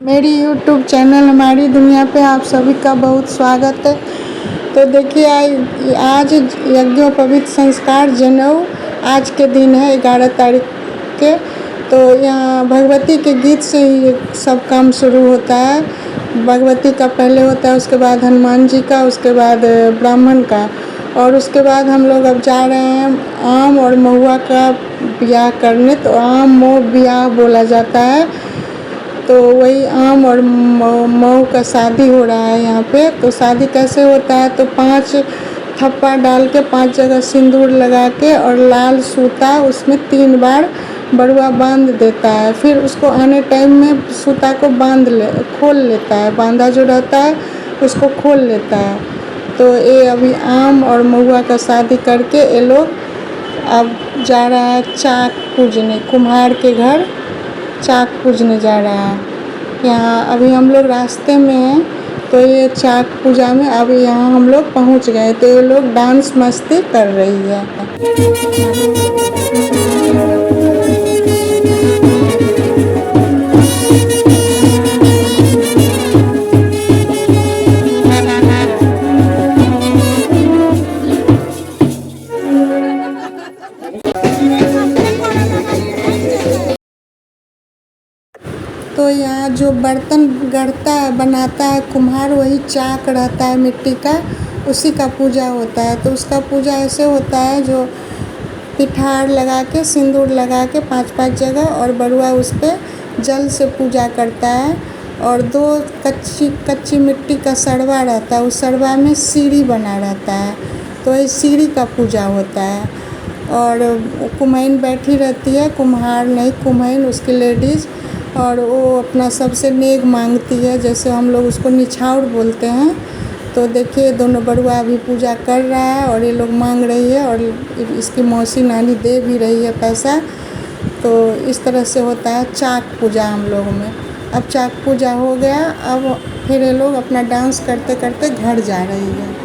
मेरी YouTube channel हमारी दुनिया पे आप सभी का बहुत स्वागत है। तो देखिए आज यज्ञोपवीत संस्कार जनेऊ आज के दिन है 11 तारीख के। तो यहाँ भगवती के गीत से ही सब काम शुरू होता है। भगवती का पहले होता है, उसके बाद हनुमान जी का, उसके बाद ब्राह्मण का, और उसके बाद हम लोग अब जा रहे हैं आम और महुआ का ब्याह करने। तो आम मऊ ब्याह बोला जाता है। तो वही आम और मऊ का शादी हो रहा है यहाँ पे। तो शादी कैसे होता है, तो 5 थप्पा डाल के 5 जगह सिंदूर लगा के और लाल सूता उसमें 3 बार बरुआ बांध देता है। फिर उसको आने टाइम में सूता को खोल लेता है, बांधा जो रहता है उसको खोल लेता है। तो ये अभी आम और महुआ का शादी करके ये लोग अब जा रहा है चाक पूजने, कुम्हार के घर चाक पूजने जा रहा है। यहाँ अभी हम लोग रास्ते में हैं। तो ये चाक पूजा में अभी यहाँ हम लोग पहुँच गए। तो ये लोग डांस मस्ती कर रही है। तो यहाँ जो बर्तन गढ़ता है, बनाता है कुम्हार, वही चाक रहता है मिट्टी का, उसी का पूजा होता है। तो उसका पूजा ऐसे होता है, जो पिठार लगा के सिंदूर लगा के 5-5 जगह और बरुआ उस पर जल से पूजा करता है। और 2 कच्ची मिट्टी का सड़वा रहता है, उस सड़वा में सीढ़ी बना रहता है। तो ये सीढ़ी का पूजा होता है। और कुम्हैन बैठी रहती है, कुम्हार नहीं, कुम्हैन उसकी लेडीज़, और वो अपना सबसे नेग मांगती है, जैसे हम लोग उसको निछावर बोलते हैं। तो देखिए दोनों बरुआ अभी पूजा कर रहा है और ये लोग मांग रही है, और इसकी मौसी नानी दे भी रही है पैसा। तो इस तरह से होता है चाक पूजा हम लोगों में। अब चाक पूजा हो गया, अब फिर ये लोग अपना डांस करते करते घर जा रही है।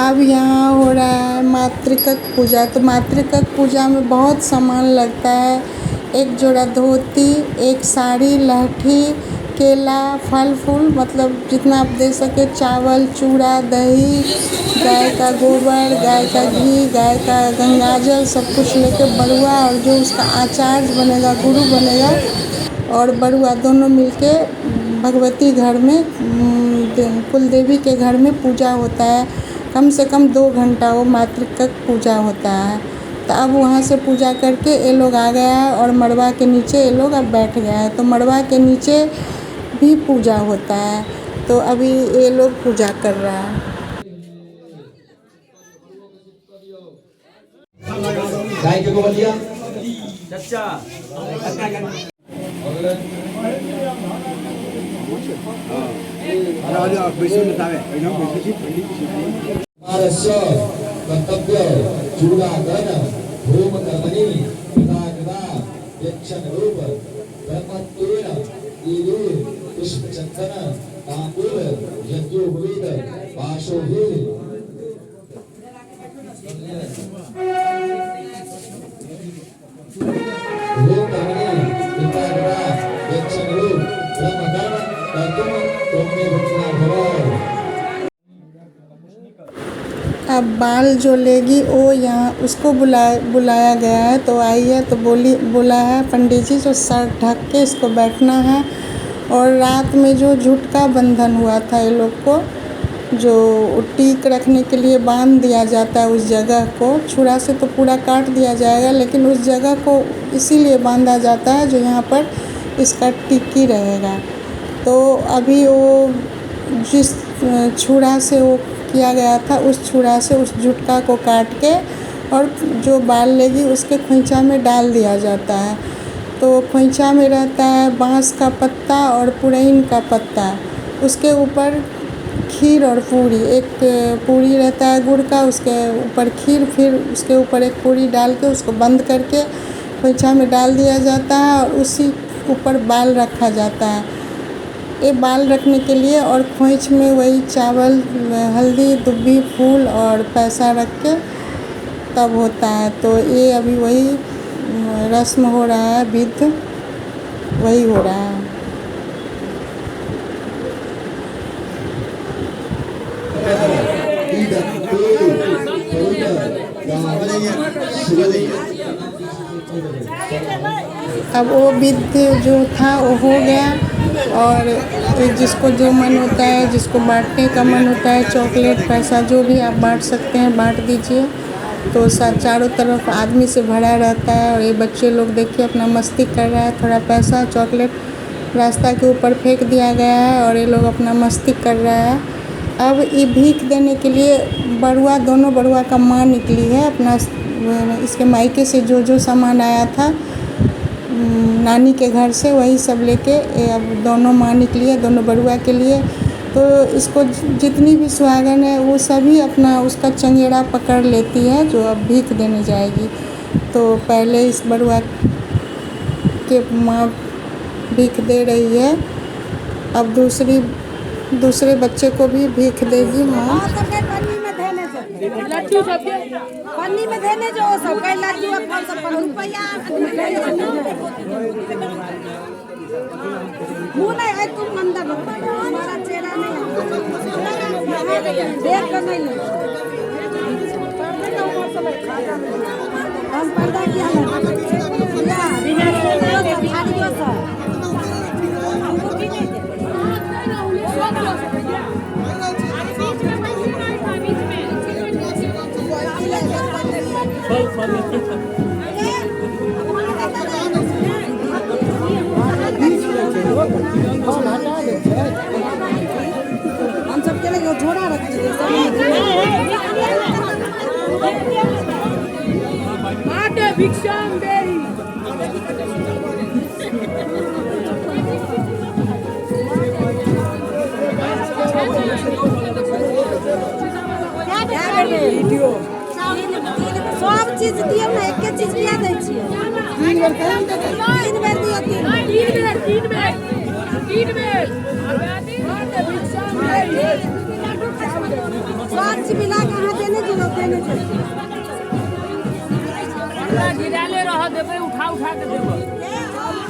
अब यहाँ हो रहा है मातृकक पूजा। तो मातृकक पूजा में बहुत सामान लगता है। एक जोड़ा धोती, एक साड़ी, लहठी, केला, फल फूल, मतलब जितना आप दे सके, चावल, चूड़ा, दही, गाय का गोबर, गाय का घी, गाय का गंगाजल, सब कुछ लेके बरुआ और जो उसका आचार्य बनेगा, गुरु बनेगा, और बरुआ दोनों मिलके भगवती घर में, कुल देवी के घर में पूजा होता है। कम से कम 2 घंटा वो मातृकक पूजा होता है। तो अब वहाँ से पूजा करके ये लोग आ गया है और मड़वा के नीचे ये लोग अब बैठ गया है। तो मड़वा के नीचे भी पूजा होता है। तो अभी ये लोग पूजा कर रहा है। गाय के गोबर दिया कर्तव्य चूड़ाकरण होम कर्मणि पिता कृता यक्षण रूप ब्रह्मत्वेन ईदे पुष्पचंदन तांबूल यज्ञोपवीत पाशोभिः होम कर्मणि पिता कृता यक्षण रूप ब्रह्मकर्म कर्तुम तोमे भक्तिना भव। अब बाल जो लेगी वो यहाँ उसको बुलाया गया है, तो आई है तो बोला है पंडित जी जो सर ढक के इसको बैठना है। और रात में जो झूठ का बंधन हुआ था ये लोग को, जो टीक रखने के लिए बांध दिया जाता है उस जगह को, छुरा से तो पूरा काट दिया जाएगा लेकिन उस जगह को इसीलिए बांधा जाता है जो यहाँ पर इसका टिक्की रहेगा। तो अभी वो जिस छुरा से वो किया गया था उस छुरा से उस जुटका को काट के और जो बाल लेगी उसके खोइंचा में डाल दिया जाता है। तो खोइंचा में रहता है बांस का पत्ता और पुरैन का पत्ता, उसके ऊपर खीर और पूरी, एक पूरी रहता है गुड़ का, उसके ऊपर खीर, फिर उसके ऊपर एक पूरी डाल के उसको बंद करके खोइंचा में डाल दिया जाता है और उसी ऊपर बाल रखा जाता है। ये बाल रखने के लिए और खोइंच में वही चावल, हल्दी, दुब्बी, फूल और पैसा रख के तब होता है। तो ये अभी वही रस्म हो रहा है, विध वही हो रहा है। अब वो विध जो था वो हो गया और जिसको जो मन होता है, जिसको बांटने का मन होता है, चॉकलेट, पैसा जो भी आप बांट सकते हैं बांट दीजिए। तो चारों तरफ आदमी से भरा रहता है और ये बच्चे लोग देखिए अपना मस्ती कर रहा है। थोड़ा पैसा, चॉकलेट रास्ता के ऊपर फेंक दिया गया है और ये लोग अपना मस्ती कर रहा है। अब ये भीख देने के लिए बड़ुआ, दोनों बड़ुआ का माँ निकली है अपना इसके मायके से जो सामान आया था नानी के घर से, वही सब लेके अब दोनों माँ निकली है दोनों बड़ुआ के लिए। तो इसको जितनी भी सुहागन है वो सभी अपना उसका चंगेड़ा पकड़ लेती है जो अब भीख देने जाएगी। तो पहले इस बड़ुआ के माँ भीख दे रही है, अब दूसरे बच्चे को भी भीख देगी माँ। लड्डू सब पन्नी में देने जो सब कई लड्डू फल सब रुपया मुँह नहीं है, तुम अंदर हमारा चेहरा नहीं देख कर नहीं हम पर्दा किया हम सब के लिए झोड़ा रखते हैं भिक्षाम देहि। वीडियो सब चीज दियो ना, एक चीज किया दै छियै 3 बेर दियो, 3 बेर सब चीज मिला के अहाँ देने गिराले रह देबै, उठा के देबै,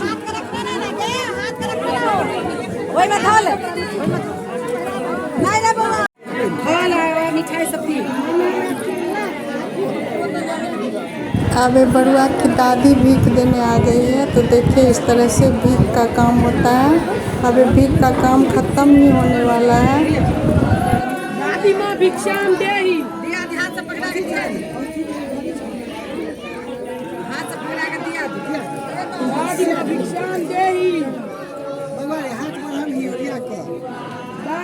हाथ के रखना ना दे, हाथ के रखना ओइ में धो ले, नहीं रे बाबा खा ले मिठाई सब पी। अब बड़ुआ की दादी भीख देने आ गई है। तो देखिए इस तरह से भीख का काम होता है। अब भीख का काम खत्म नहीं होने वाला है। दादी माँ भिक्षाम देहि, दिया हाथ से पकड़ा के दिया, हाथ से पकड़ा के दिया, दादी माँ भिक्षाम देहि, हमारे हाथ में हम ही दिया के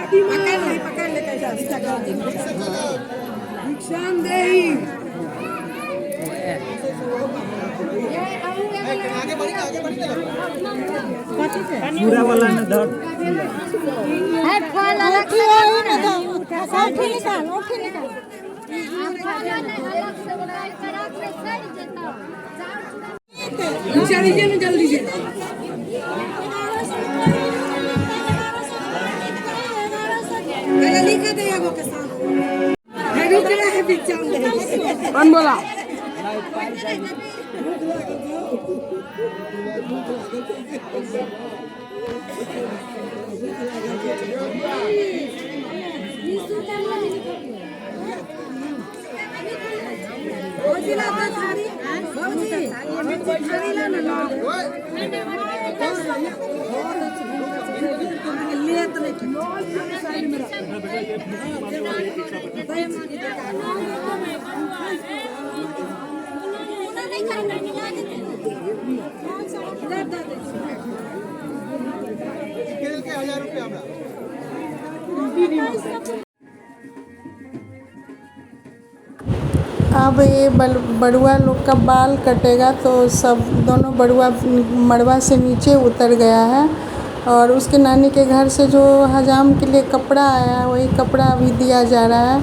पकड़ ले कैसा भिक्षाम देही पूरा वाला न धर है फल अलग से ना दो उठी निकाल अलग से बनाई करा के सड़ जेता चलिए ना जल्दी से लिखा दे वो के साथ है रुक रहा है भिक्षाम दे कौन बोला अब ये बड़ुआ लोग का बाल कटेगा तो सब दोनों बड़ुआ मड़वा से नीचे उतर गया है और उसके नानी के घर से जो हजाम के लिए कपड़ा आया है वही कपड़ा अभी दिया जा रहा है।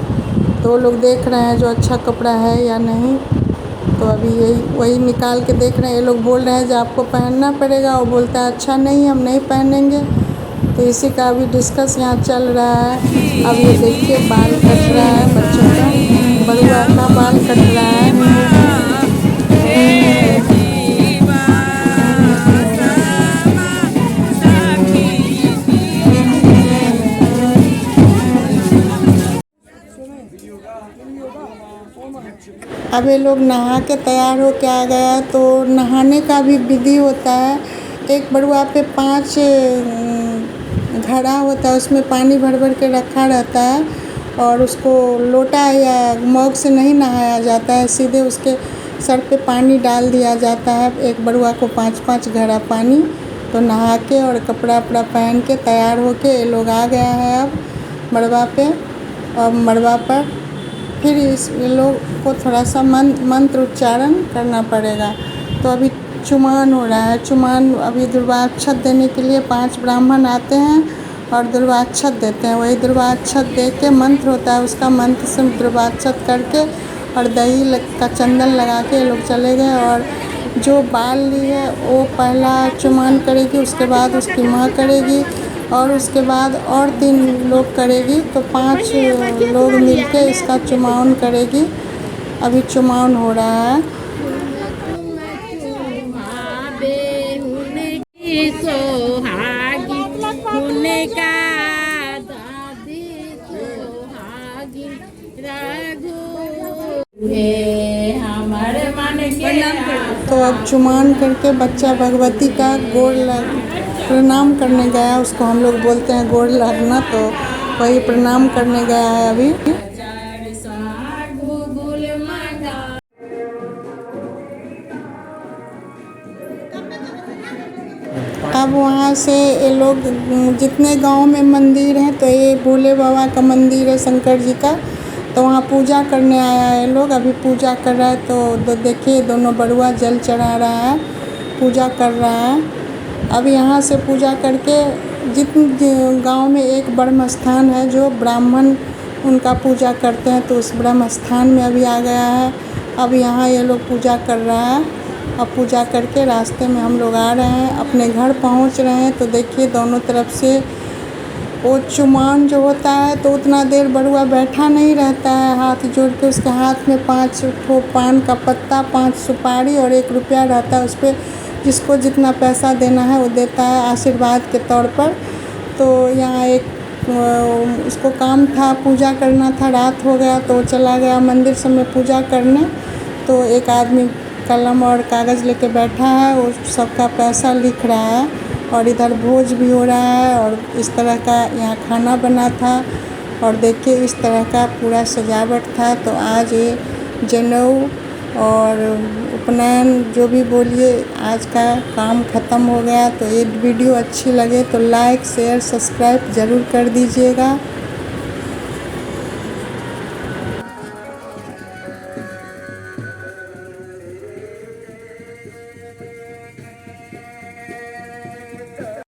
तो वो लोग देख रहे हैं जो अच्छा कपड़ा है या नहीं, तो अभी यही वही निकाल के देख रहे हैं। ये लोग बोल रहे हैं जो आपको पहनना पड़ेगा, वो बोलता है अच्छा नहीं हम नहीं पहनेंगे। तो इसी का अभी डिस्कस यहाँ चल रहा है। अब ये देखिए बाल कट रहा है बच्चों का, बड़ुआ का बाल कट रहा है। अब ये लोग नहा के तैयार हो के आ गया, तो नहाने का भी विधि होता है। एक बड़ुआ पे 5 घड़ा होता है, उसमें पानी भर भर के रखा रहता है और उसको लोटा या मग से नहीं नहाया जाता है, सीधे उसके सर पे पानी डाल दिया जाता है। एक बड़ुआ को 5-5 घड़ा पानी, तो नहा के और कपड़ा वपड़ा पहन के तैयार हो के ये लोग आ गया है अब मड़वा पे। और मड़वा पर फिर इस लोग को थोड़ा सा मंत्र उच्चारण करना पड़ेगा। तो अभी चुमान हो रहा है। चुमान अभी दुर्वाक्षत देने के लिए 5 ब्राह्मण आते हैं और दुर्वाक्षत देते हैं। वही दुर्वाक्षत दे के मंत्र होता है, उसका मंत्र से दुर्वाक्षत करके और दही का चंदन लगा के ये लोग चले गए। और जो बाल ली है वो पहला चुमान करेगी, उसके बाद उसकी माँ करेगी और उसके बाद और 3 लोग करेगी। तो 5 लोग मिलके इसका चुमावन करेगी। अभी चुमावन हो रहा है। तो अब चुमान करके बच्चा भगवती का गोड़ प्रणाम करने गया, उसको हम लोग बोलते हैं गोड़ लगना, तो वही प्रणाम करने गया है अभी। अब वहाँ से ये लोग जितने गांव में मंदिर हैं, तो ये भोले बाबा का मंदिर है शंकर जी का, तो वहाँ पूजा करने आया है लोग। अभी पूजा कर रहा है, तो देखिए दोनों बड़ुआ जल चढ़ा रहा है, पूजा कर रहा है। अब यहाँ से पूजा करके जितने गांव में एक ब्रह्म स्थान है जो ब्राह्मण उनका पूजा करते हैं, तो उस ब्रह्म स्थान में अभी आ गया है। अब यहाँ ये लोग पूजा कर रहा है। अब पूजा करके रास्ते में हम लोग आ रहे हैं, अपने घर पहुँच रहे हैं। तो देखिए दोनों तरफ से वो चुमान जो होता है, तो उतना देर बड़ुआ बैठा नहीं रहता है, हाथ जोड़ के उसके हाथ में 5 ठो पान का पत्ता, 5 सुपारी और 1 रुपया रहता है। उस पर जिसको जितना पैसा देना है वो देता है आशीर्वाद के तौर पर। तो यहाँ एक उसको काम था, पूजा करना था, रात हो गया तो चला गया मंदिर सब में पूजा करने। तो एक आदमी कलम और कागज़ लेके बैठा है, वो सबका पैसा लिख रहा है और इधर भोज भी हो रहा है और इस तरह का यहाँ खाना बना था। और देखिए इस तरह का पूरा सजावट था। तो आज ये जनेऊ और उपनयन जो भी बोलिए, आज का काम ख़त्म हो गया। तो ये वीडियो अच्छी लगे तो लाइक शेयर सब्सक्राइब ज़रूर कर दीजिएगा।